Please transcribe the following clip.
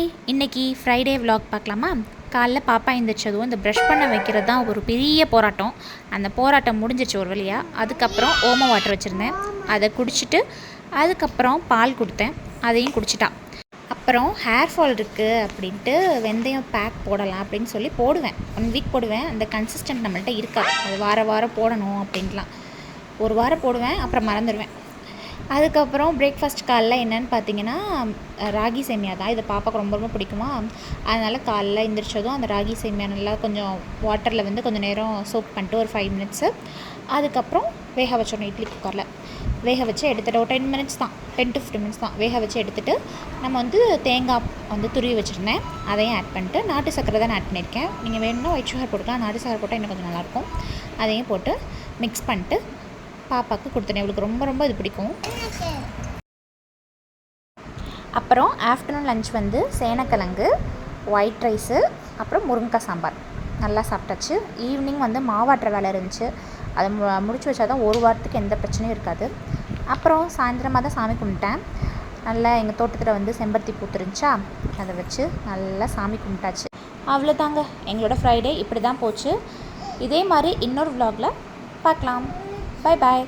Hi, இன்றைக்கி Friday vlog பார்க்கலாமா? காலைல பாப்பா எழுந்திரிச்சதும் இந்த ப்ரஷ் பண்ண வைக்கிறது தான் ஒரு பெரிய போராட்டம். அந்த போராட்டம் முடிஞ்சிச்சு ஒரு வழியாக. அதுக்கப்புறம் ஓம வாட்டர் வச்சுருந்தேன், அதை குடிச்சிட்டு அதுக்கப்புறம் பால் கொடுத்தேன், அதையும் குடிச்சிட்டா. அப்புறம் ஹேர் ஃபால் இருக்குது அப்படின்ட்டு வெந்தயம் பேக் போடலாம் அப்படின்னு சொல்லி போடுவேன். 1 வீக் போடுவேன். அந்த கன்சிஸ்டன்ட் நம்மள்ட்ட இருக்காது, அது வாரம் போடணும் அப்படின்ட்டுலாம். ஒரு வாரம் போடுவேன், அப்புறம் மறந்துடுவேன். அதுக்கப்புறம் பிரேக்ஃபாஸ்ட் காலைல என்னென்னு பார்த்தீங்கன்னா ராகி சேமியா தான். இது பாப்பாவுக்கு ரொம்ப ரொம்ப பிடிக்குமா, அதனால் காலைல எழுந்திரிச்சதும் அந்த ராகி சேமியா நல்லா கொஞ்சம் வாட்டரில் வந்து கொஞ்சம் நேரம் சோக் பண்ணிட்டு ஒரு 5 மினிட்ஸு அதுக்கப்புறம் வேக வச்சிடணும். இட்லி குக்கரில் வேக வச்சு எடுத்துகிட்டு ஒரு 10 மினிட்ஸ் தான், 10 to 15 மினிட்ஸ் தான் வேக வச்சு எடுத்துகிட்டு நம்ம வந்து தேங்காய் வந்து துருவி வச்சுருந்தேன், அதையும் ஆட் பண்ணிட்டு நாட்டு சக்கரை தான் ஆட் பண்ணியிருக்கேன். நீங்கள் வேணும்னா ஒயிட் சுகர் போட்டுக்கலாம், நாட்டு சக்கரை போட்டால் இன்னும் கொஞ்சம் நல்லாயிருக்கும். அதையும் போட்டு மிக்ஸ் பண்ணிட்டு பாப்பாவுக்கு கொடுத்தேன். இவளுக்கு ரொம்ப ரொம்ப இது பிடிக்கும். அப்புறம் ஆஃப்டர்நூன் லன்ச் வந்து சேனக்கிழங்கு, ஒயிட் ரைஸு, அப்புறம் முருங்கைக்காய் சாம்பார் நல்லா சாப்பிட்டாச்சு. ஈவினிங் வந்து மாவாட்டுற வேலை இருந்துச்சு, அதை முடிச்சு வச்சா தான் ஒரு வாரத்துக்கு எந்த பிரச்சனையும் இருக்காது. அப்புறம் சாயந்தரமாக தான் சாமி கும்பிட்டேன். நல்லா எங்கள் தோட்டத்தில் வந்து செம்பருத்தி பூத்துருந்துச்சா, அதை வச்சு நல்லா சாமி கும்பிட்டாச்சு. அவ்வளோதாங்க, எங்களோட ஃப்ரைடே இப்படி தான் போச்சு. இதே மாதிரி இன்னொரு vlogல பார்க்கலாம். Bye bye.